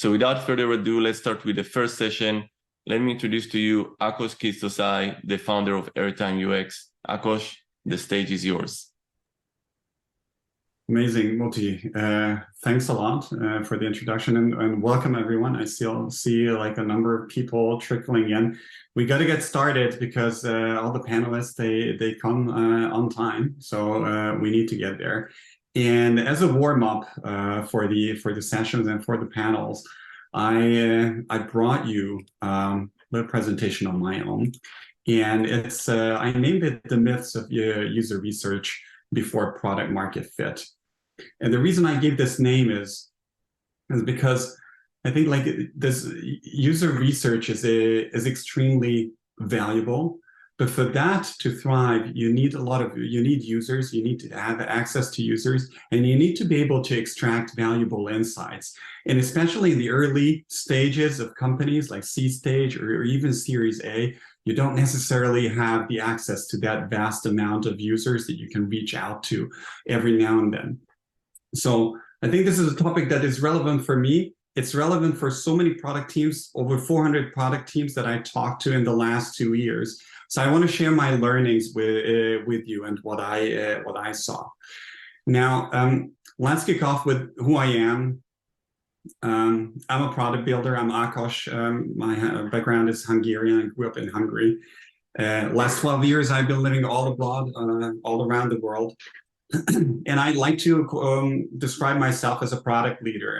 So without further ado, let's start with the first session. Let me introduce to you Akos Kistosai, the founder of Airtime UX. Akos, the stage is yours. Amazing, Moti. Thanks a lot for the introduction and welcome everyone. I still see like a number of people trickling in. We got to get started because all the panelists, they come on time, so we need to get there. And as a warm-up for the sessions and for the panels, I brought you a presentation on my own, and it's I named it "The Myths of User Research Before Product Market Fit." And the reason I gave this name is because I think like this user research is extremely valuable, but for that to thrive, you need users, you need to have access to users, and you need to be able to extract valuable insights. And especially in the early stages of companies like C stage or even Series A, you don't necessarily have the access to that vast amount of users that you can reach out to every now and then. So I think this is a topic that is relevant for me. It's relevant for so many product teams, over 400 product teams that I talked to in the last 2 years. So I want to share my learnings with you and what I saw. Now, let's kick off with who I am. I'm a product builder. I'm Akos. My background is Hungarian. I grew up in Hungary. Last 12 years, I've been living all abroad, all around the world. And I like to describe myself as a product leader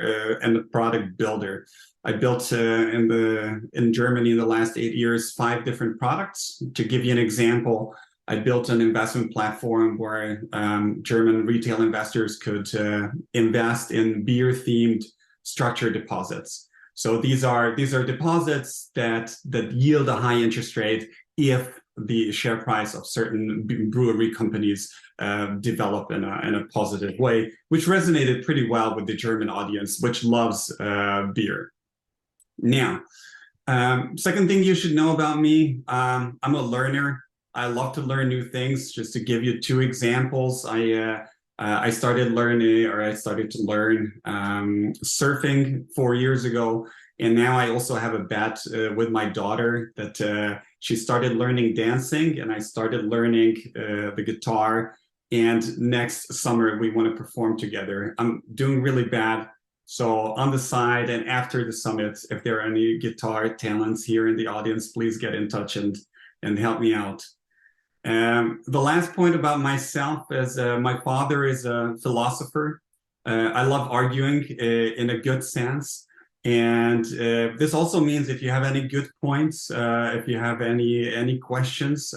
and a product builder. I built in Germany in the last 8 years 5 different products. To give you an example, I built an investment platform where German retail investors could invest in beer-themed structured deposits. So these are deposits that yield a high interest rate if the share price of certain brewery companies develop in a positive way, which resonated pretty well with the German audience, which loves beer. Now, second thing you should know about me, I'm a learner. I love to learn new things. Just to give you 2 examples, I started to learn surfing 4 years ago. And now I also have a bet with my daughter that she started learning dancing and I started learning the guitar. And next summer, we want to perform together. I'm doing really bad. So on the side and after the summit, if there are any guitar talents here in the audience, please get in touch and help me out. The last point about myself is my father is a philosopher. I love arguing in a good sense. And this also means if you have any good points, if you have any questions,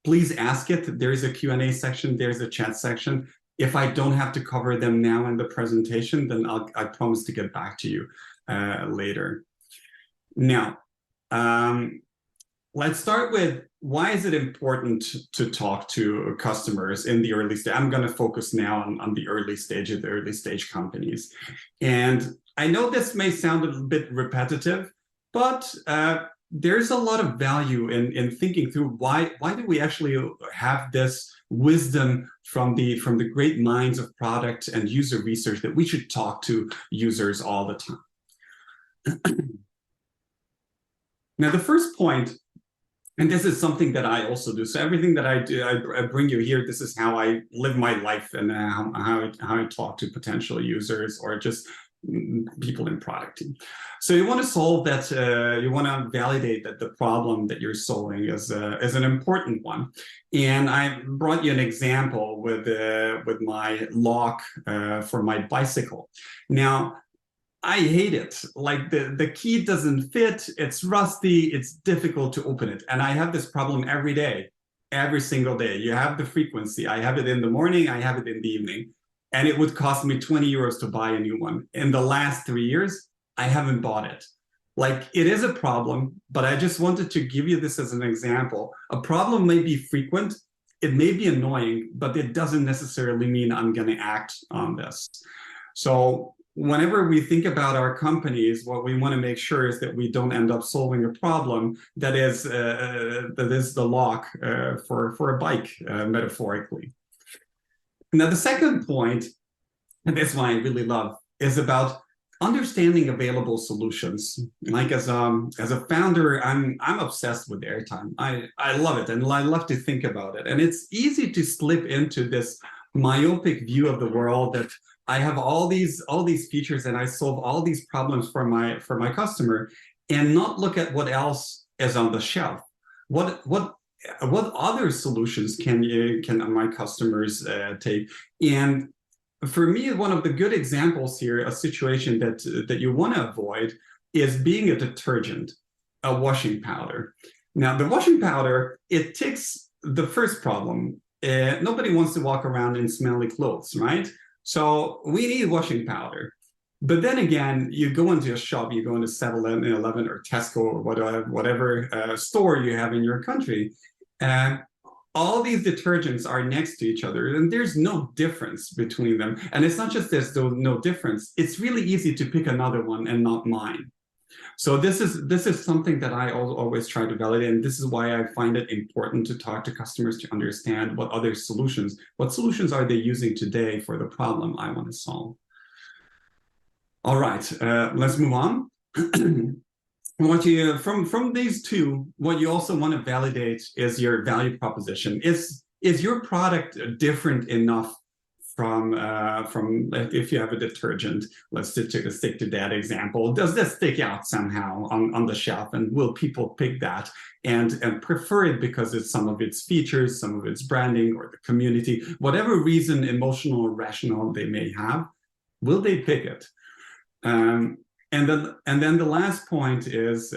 please ask it. There's a Q&A section, there's a chat section. If I don't have to cover them now in the presentation, then I promise to get back to you later. Now, let's start with why is it important to talk to customers in the early stage? I'm going to focus now on the early stage of the early stage companies. And I know this may sound a bit repetitive, but there's a lot of value in thinking through why do we actually have this wisdom from the great minds of product and user research that we should talk to users all the time. Now, the first point, and this is something that I also do. So everything that I do, I bring you here. This is how I live my life and how I talk to potential users or just people in product team. So you want to solve that, you want to validate that the problem that you're solving is an important one. And I brought you an example with my lock for my bicycle. Now, I hate it. Like the key doesn't fit, it's rusty, it's difficult to open it. And I have this problem every day, every single day. You have the frequency. I have it in the morning, I have it in the evening. And it would cost me 20 euros to buy a new one. In the last 3 years, I haven't bought it. Like, it is a problem, but I just wanted to give you this as an example. A problem may be frequent, it may be annoying, but it doesn't necessarily mean I'm going to act on this. So whenever we think about our companies, what we want to make sure is that we don't end up solving a problem that is the lock for a bike, metaphorically. Now, the second point, and this one I really love, is about understanding available solutions. Like as a founder, I'm obsessed with airtime. I love it, and I love to think about it. And it's easy to slip into this myopic view of the world that I have all these features and I solve all these problems for my customer, and not look at what else is on the shelf. What other solutions can my customers take? And for me, one of the good examples here, a situation that you want to avoid, is being a detergent, a washing powder. Now, the washing powder, it ticks the first problem. Nobody wants to walk around in smelly clothes, right? So we need washing powder. But then again, you go into a shop, you go into 7-Eleven or Tesco or whatever store you have in your country, all these detergents are next to each other, and there's no difference between them. And it's not just there's no difference, it's really easy to pick another one and not mine. So this is something that I always try to validate, and this is why I find it important to talk to customers to understand what solutions are they using today for the problem I want to solve. All right, let's move on. What you from these two, what you also want to validate is your value proposition. Is your product different enough from if you have a detergent? Let's stick to that example. Does this stick out somehow on the shelf, and will people pick that and prefer it because it's some of its features, some of its branding, or the community, whatever reason, emotional or rational they may have, will they pick it? And then the last point is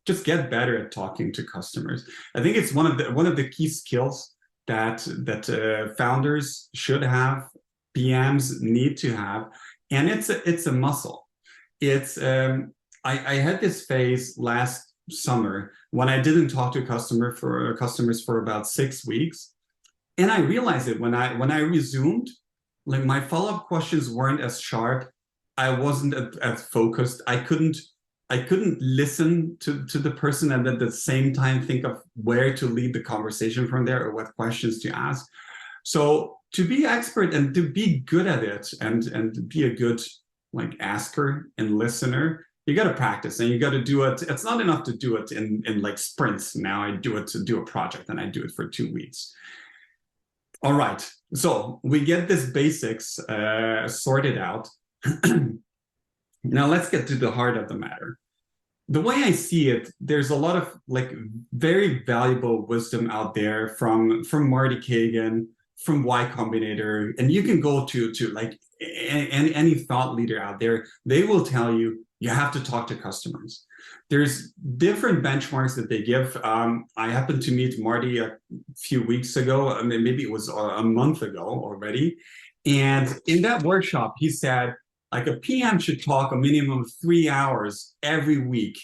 just get better at talking to customers. I think it's one of the key skills that founders should have, PMs need to have, and it's a muscle. It's I had this phase last summer when I didn't talk to customers for about 6 weeks, and I realized it when I resumed. Like, my follow-up questions weren't as sharp. I wasn't as focused. I couldn't listen to the person and at the same time think of where to lead the conversation from there, or what questions to ask. So to be expert and to be good at it, and be a good like asker and listener, you got to practice, and you got to do it. It's not enough to do it in like sprints. Now I do it to do a project, and I do it for 2 weeks. All right, so we get this basics sorted out. Now let's get to the heart of the matter. The way I see it, there's a lot of like very valuable wisdom out there from Marty Cagan, from Y Combinator, and you can go to like any thought leader out there. They will tell you have to talk to customers. There's different benchmarks that they give. I happened to meet Marty a few weeks ago. I mean, maybe it was a month ago already. And in that workshop, he said, like, a PM should talk a minimum of 3 hours every week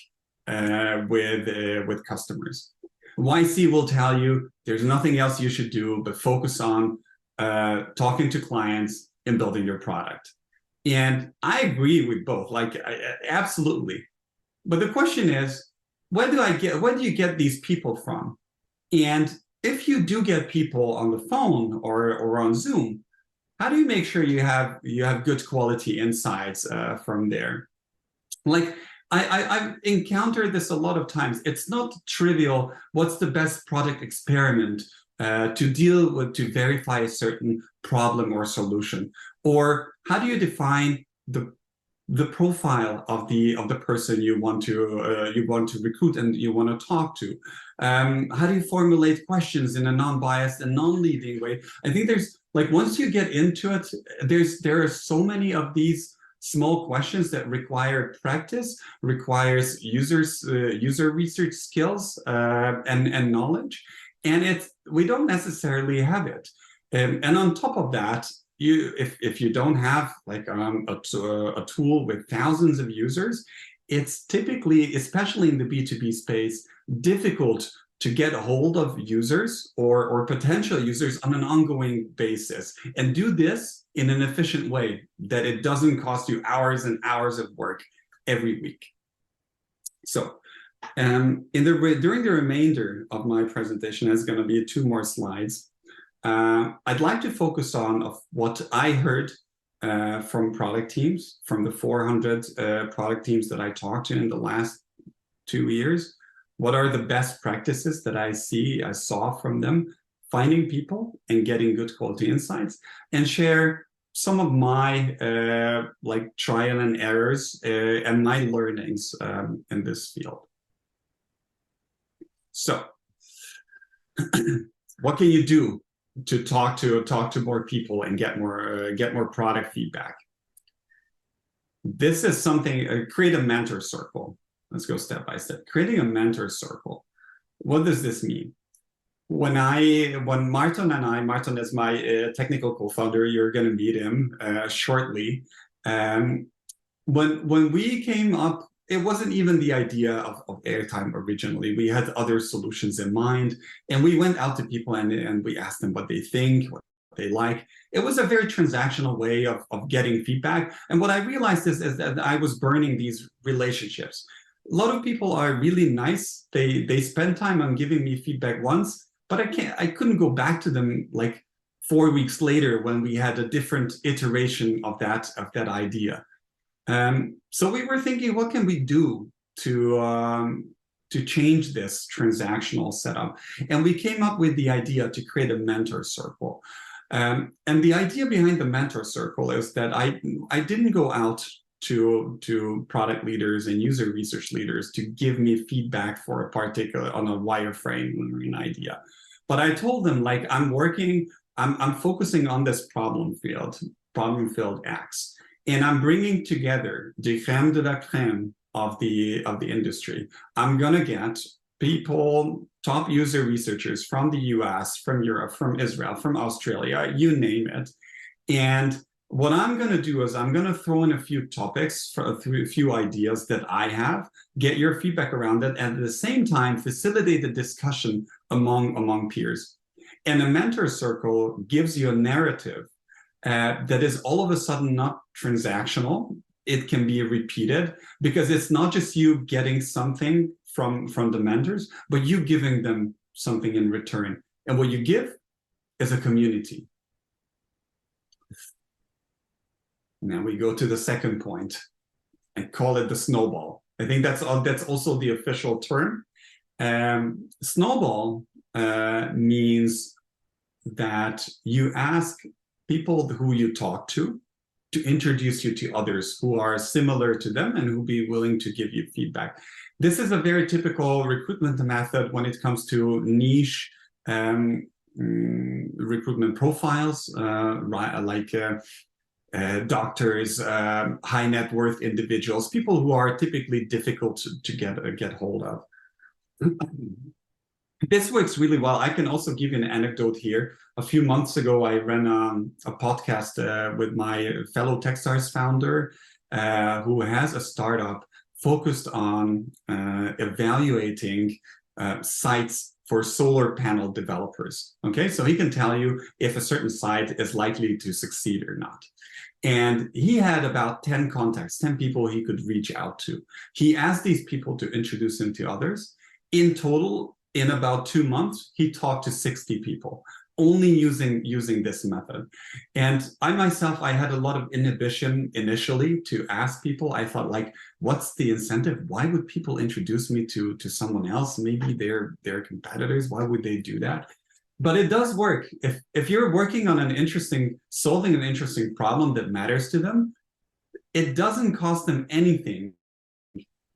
with customers. YC will tell you there's nothing else you should do but focus on talking to clients and building your product. And I agree with both, like, absolutely. But the question is, where do you get these people from? And if you do get people on the phone or on Zoom, how do you make sure you have good quality insights from there? Like, I've encountered this a lot of times. It's not trivial. What's the best product experiment to verify a certain problem or solution? Or how do you define the profile of the person you want to recruit and you want to talk to? How do you formulate questions in a non-biased and non-leading way? I think there's, like, once you get into it, there are so many of these small questions that require practice, requires user research skills and knowledge, and we don't necessarily have it. And on top of that, if you don't have like a tool with thousands of users, it's typically, especially in the B2B space, difficult to get a hold of users or potential users on an ongoing basis, and do this in an efficient way that it doesn't cost you hours and hours of work every week. So during the remainder of my presentation, there's going to be 2 more slides. I'd like to focus on of what I heard from product teams, from the 400 product teams that I talked to in the last 2 years. What are the best practices that I saw from them, finding people and getting good quality insights, and share some of my like trial and errors and my learnings in this field. So, what can you do to talk to more people and get more product feedback? This is something. Create a mentor circle. Let's go step by step. Creating a mentor circle. What does this mean? When Martin and Martin is my technical co-founder, you're going to meet him shortly. When we came up, it wasn't even the idea of Airtime originally. We had other solutions in mind, and we went out to people and we asked them what they think, what they like. It was a very transactional way of getting feedback. And what I realized is that I was burning these relationships. A lot of people are really nice. They spend time on giving me feedback once, but I couldn't go back to them like 4 weeks later when we had a different iteration of that idea. So we were thinking, what can we do to change this transactional setup? And we came up with the idea to create a mentor circle. And the idea behind the mentor circle is that I didn't go out to product leaders and user research leaders to give me feedback for a particular on a wireframe or an idea, but I told them, like, I'm focusing on this problem field X, and I'm bringing together the crème de la crème of the industry. I'm gonna get people, top user researchers from the US, from Europe, from Israel, from Australia, you name it, and what I'm going to do is I'm going to throw in a few topics, a few ideas that I have, get your feedback around it, and at the same time facilitate the discussion among peers. And a mentor circle gives you a narrative that is all of a sudden not transactional. It can be repeated because it's not just you getting something from the mentors, but you giving them something in return. And what you give is a community. Now we go to the second point and call it the snowball. I think that's also the official term. Snowball means that you ask people who you talk to introduce you to others who are similar to them and who be willing to give you feedback. This is a very typical recruitment method when it comes to niche recruitment profiles, like doctors, high net worth individuals, people who are typically difficult to get hold of. This works really well. I can also give you an anecdote here. A few months ago, I ran a podcast with my fellow Techstars founder, who has a startup focused on evaluating sites for solar panel developers. Okay, so he can tell you if a certain site is likely to succeed or not. And he had about 10 contacts, 10 people he could reach out to. He asked these people to introduce him to others. In total, in about 2 months, he talked to 60 people, only using this method. And I myself, I had a lot of inhibition initially to ask people. I thought, like, what's the incentive? Why would people introduce me to someone else? Maybe they're competitors. Why would they do that? But it does work. If you're working on solving an interesting problem that matters to them, it doesn't cost them anything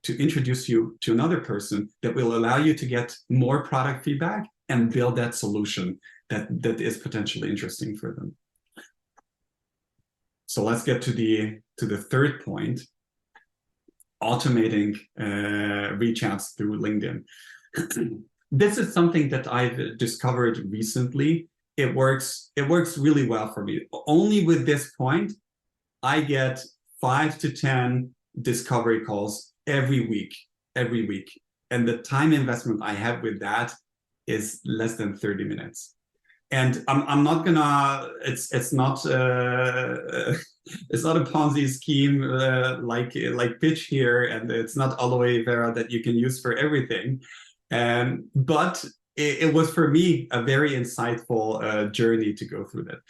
to introduce you to another person that will allow you to get more product feedback and build that solution that is potentially interesting for them. So let's get to the third point: automating reach outs through LinkedIn. This is something that I've discovered recently. It works really well for me. Only with this point, I get 5 to 10 discovery calls every week. And the time investment I have with that is less than 30 minutes. And I'm not gonna, it's not a Ponzi scheme like pitch here, and it's not aloe vera that you can use for everything. But it was for me a very insightful journey to go through that.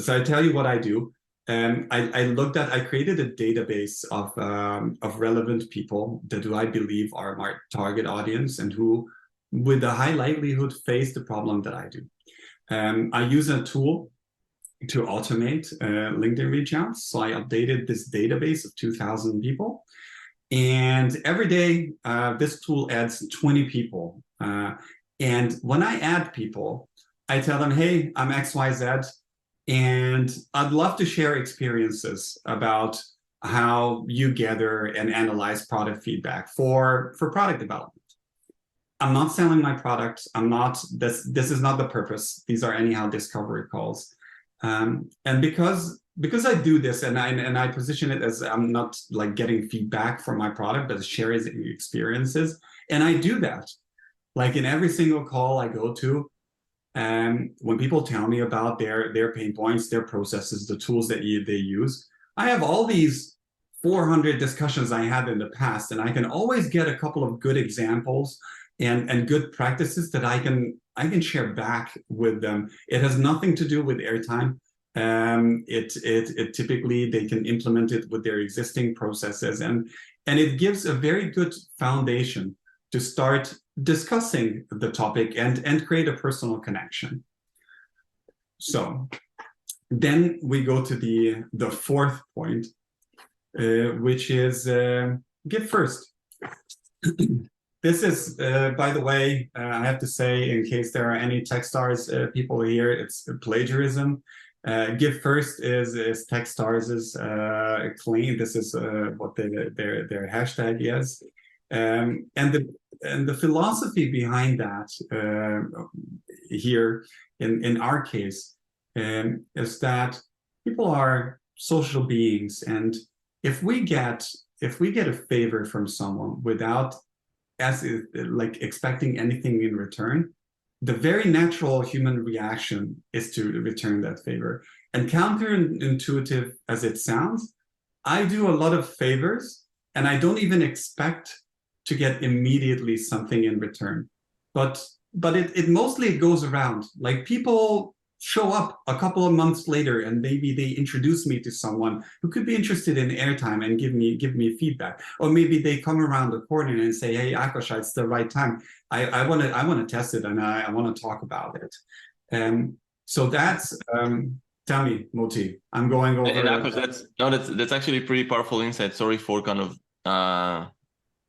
So I tell you what I do. I created a database of relevant people that do I believe are my target audience and who, with a high likelihood, face the problem that I do. I use a tool to automate LinkedIn reach outs. So I updated this database of 2,000 people. And every day, this tool adds 20 people. And when I add people, I tell them, hey, I'm XYZ, and I'd love to share experiences about how you gather and analyze product feedback for product development. I'm not selling my product. I'm not, this is not the purpose. These are anyhow discovery calls. And because I do this and I position it as I'm not like getting feedback from my product, but sharing experiences. And I do that like in every single call I go to. And when people tell me about their pain points, their processes, the tools that they use, I have all these 400 discussions I had in the past, and I can always get a couple of good examples and good practices that I can share back with them. It has nothing to do with airtime. It typically they can implement it with their existing processes, and it gives a very good foundation to start discussing the topic and create a personal connection. So then we go to the fourth point, which is give first. This is, by the way, I have to say, in case there are any Techstars people here, it's plagiarism. Give first is Techstars' claim. This is what their hashtag is. And the philosophy behind that here in our case is that people are social beings, and if we get a favor from someone without expecting anything in return, the very natural human reaction is to return that favor. And counterintuitive as it sounds, I do a lot of favors and I don't even expect to get immediately something in return. But it mostly goes around. Like people show up a couple of months later and maybe they introduce me to someone who could be interested in airtime and give me feedback. Or maybe they come around the corner and say, hey, Akos, it's the right time. I want to test it and I want to talk about it. So that's tell me, Moti. I'm going over. And Akos, that's actually pretty powerful insight. Sorry for kind of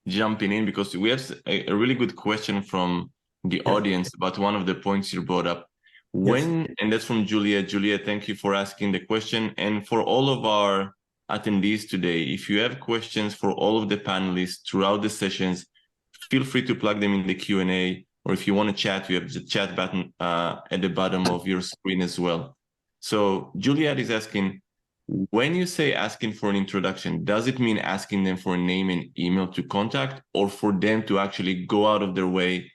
jumping in, because we have a really good question from the audience about one of the points you brought up. And that's from Julia. Julia, thank you for asking the question. And for all of our attendees today, if you have questions for all of the panelists throughout the sessions, feel free to plug them in the Q&A, or if you want to chat, you have the chat button at the bottom of your screen as well. So Juliet is asking, when you say asking for an introduction, does it mean asking them for a name and email to contact, or for them to actually go out of their way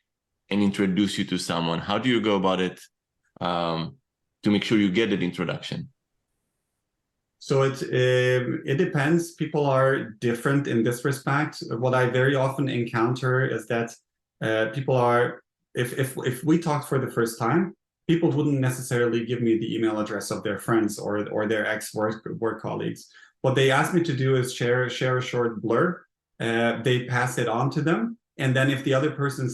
and introduce you to someone? How do you go about it to make sure you get that introduction? So it depends. People are different in this respect. What I very often encounter is that people are, if we talk for the first time, people wouldn't necessarily give me the email address of their friends or their ex-work colleagues. What they ask me to do is share a short blurb. They pass it on to them, and then if the other person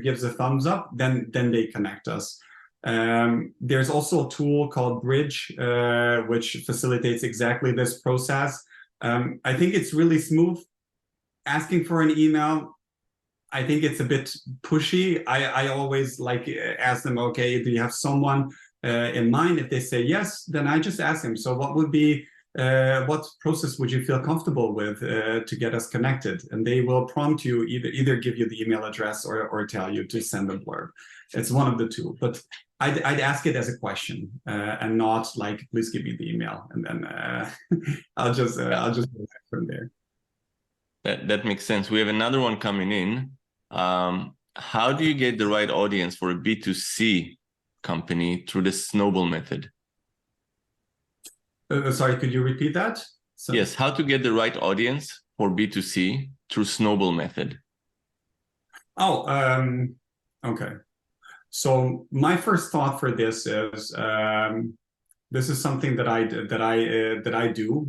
gives a thumbs up, then they connect us. There's also a tool called Bridge, which facilitates exactly this process. I think it's really smooth. Asking for an email, I think it's a bit pushy. I always ask them, okay, do you have someone in mind? If they say yes, then I just ask them, so what would be, what process would you feel comfortable with to get us connected? And they will prompt you, either give you the email address or tell you to send a blurb. It's one of the two, but I'd ask it as a question and not like, please give me the email, and then I'll just go back from there. That makes sense. We have another one coming in. How do you get the right audience for a B2C company through the snowball method? Sorry, could you repeat that? Yes, how to get the right audience for B2C through snowball method. Oh, okay. So my first thought for this is something that I do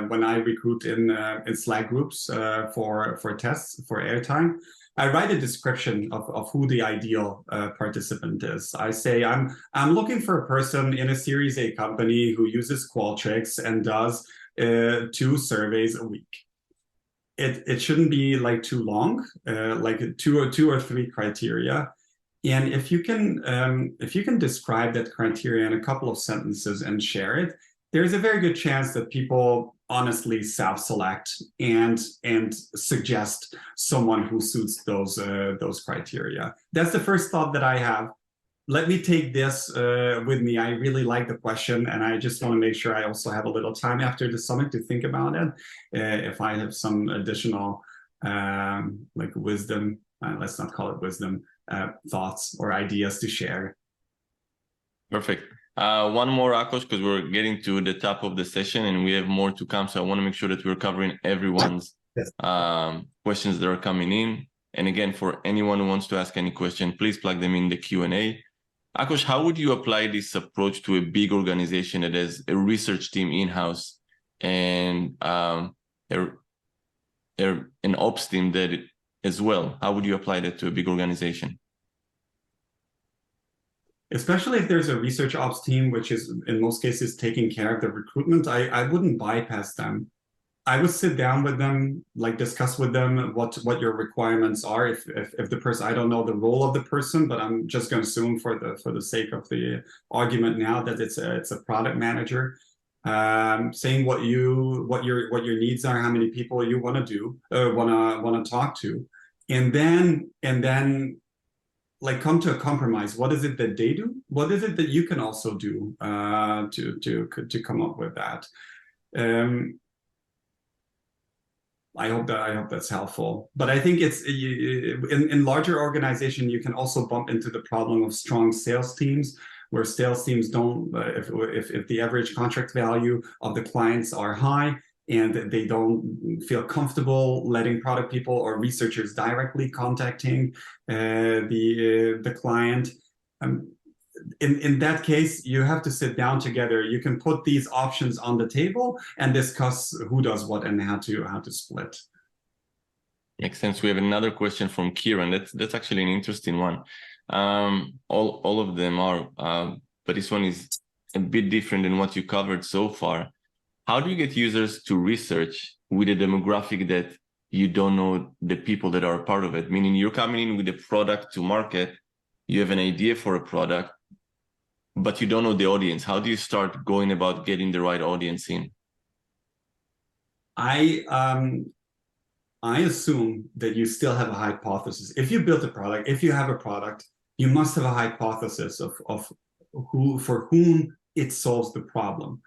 when I recruit in Slack groups for tests for airtime. I write a description of who the ideal participant is. I say I'm looking for a person in a Series A company who uses Qualtrics and does 2 surveys a week. It shouldn't be like too long, like two or three criteria. And if you can describe that criteria in a couple of sentences and share it, there's a very good chance that people honestly self-select and suggest someone who suits those criteria. That's the first thought that I have. Let me take this with me. I really like the question, and I just want to make sure I also have a little time after the summit to think about it. If I have some additional like wisdom, let's not call it wisdom, thoughts or ideas to share. Perfect. One more, Akos, because we're getting to the top of the session and we have more to come. So I want to make sure that we're covering everyone's questions that are coming in. And again, for anyone who wants to ask any question, please plug them in the Q&A. Akos, how would you apply this approach to a big organization that has a research team in-house and an ops team that as well? How would you apply that to a big organization? Especially if there's a research ops team, which is in most cases taking care of the recruitment, I wouldn't bypass them. I would sit down with them, like discuss with them what your requirements are. If the person, I don't know the role of the person, but I'm just going to assume for the sake of the argument now that it's a product manager, saying what your needs are, how many people you want to talk to, and then like come to a compromise. What is it that they do? What is it that you can also do to come up with that? I hope that's helpful. But I think it's in larger organization, you can also bump into the problem of strong sales teams, where sales teams don't, if the average contract value of the clients are high and they don't feel comfortable letting product people or researchers directly contacting the client. In that case, you have to sit down together. You can put these options on the table and discuss who does what and how to split. Makes sense. We have another question from Kieran. That's actually an interesting one. All of them are, but this one is a bit different than what you covered so far. How do you get users to research with a demographic that you don't know the people that are a part of it? Meaning you're coming in with a product to market, you have an idea for a product, but you don't know the audience. How do you start going about getting the right audience in? I assume that you still have a hypothesis. If you built a product, if you have a product, you must have a hypothesis of for whom it solves the problem.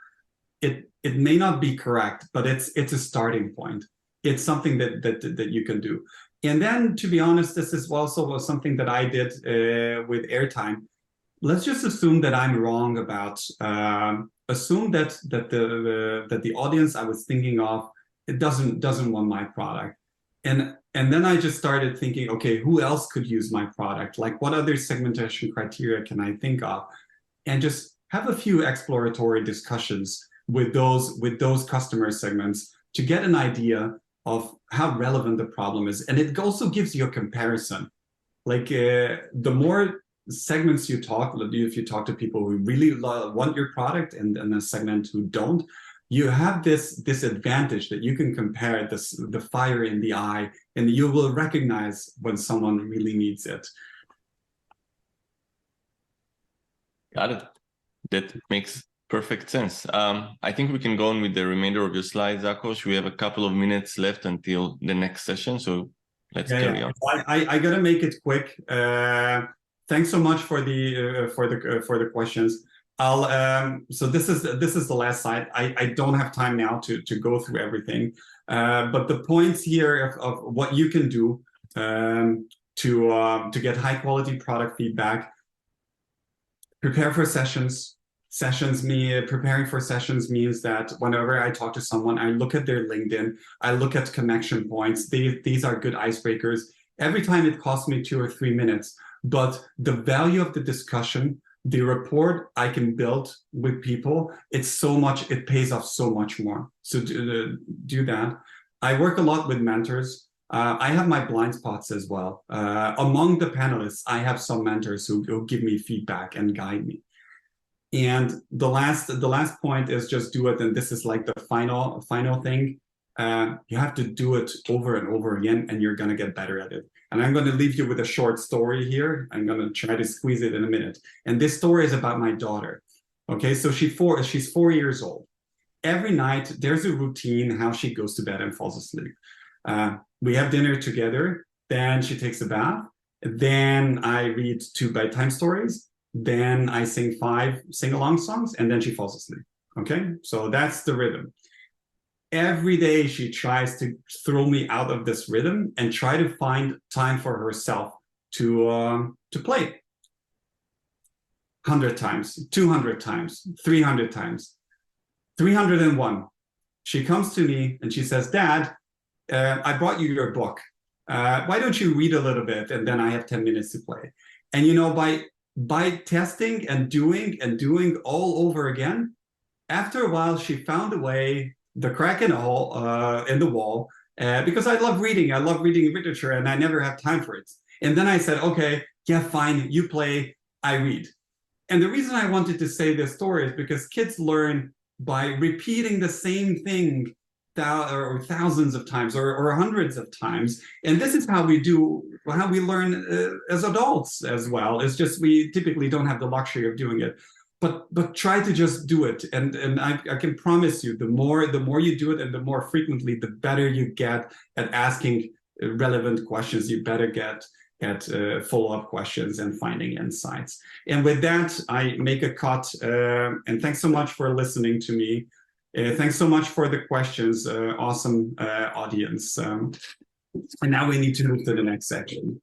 It may not be correct, but it's a starting point. It's something that you can do. And then, to be honest, this is also something that I did with Airtime. Let's just assume that I'm wrong about assume that the audience I was thinking of, it doesn't want my product. And then I just started thinking, okay, who else could use my product? Like, what other segmentation criteria can I think of? And just have a few exploratory discussions with those customer segments to get an idea of how relevant the problem is. And it also gives you a comparison. Like the more segments you talk, if you talk to people who really want your product and a segment who don't, you have this advantage that you can compare the fire in the eye, and you will recognize when someone really needs it. Got it. That makes perfect sense. I think we can go on with the remainder of your slides, Akos. We have a couple of minutes left until the next session, so let's carry on. I gotta make it quick. Thanks so much for the questions. So this is the last slide. I don't have time now to go through everything, but the points here of what you can do to get high quality product feedback. Prepare for sessions. Preparing for sessions means that whenever I talk to someone, I look at their LinkedIn, I look at connection points. These are good icebreakers. Every time it costs me 2 or 3 minutes, but the value of the discussion, the rapport I can build with people, it pays off so much more. So do that. I work a lot with mentors. I have my blind spots as well. Among the panelists, I have some mentors who give me feedback and guide me. And the last point is just do it. And this is like the final thing. You have to do it over and over again, and you're going to get better at it. And I'm going to leave you with a short story here. I'm going to try to squeeze it in a minute. And this story is about my daughter. Okay, so she's 4 years old. Every night, there's a routine how she goes to bed and falls asleep. We have dinner together, then she takes a bath, then I read 2 bedtime stories, then I sing 5 sing-along songs, and then she falls asleep. Okay, so that's the rhythm. Every day she tries to throw me out of this rhythm and try to find time for herself to play. 100 times, 200 times, 300 times, 301. She comes to me and she says, "Dad, I brought you your book. Why don't you read a little bit, and then I have 10 minutes to play." And you know, by testing and doing all over again, after a while she found a way, the crack in the wall, because I love reading literature, and I never have time for it. And then I said, "Okay, yeah, fine, you play, I read." And the reason I wanted to say this story is because kids learn by repeating the same thing thousands of times or hundreds of times. And this is how we learn as adults as well. It's just we typically don't have the luxury of doing it. But try to just do it, and I can promise you, the more you do it and the more frequently, the better you get at asking relevant questions. You better get at follow-up questions and finding insights. And with that, I make a cut. And thanks so much for listening to me. Thanks so much for the questions. Awesome audience. And now we need to move to the next section.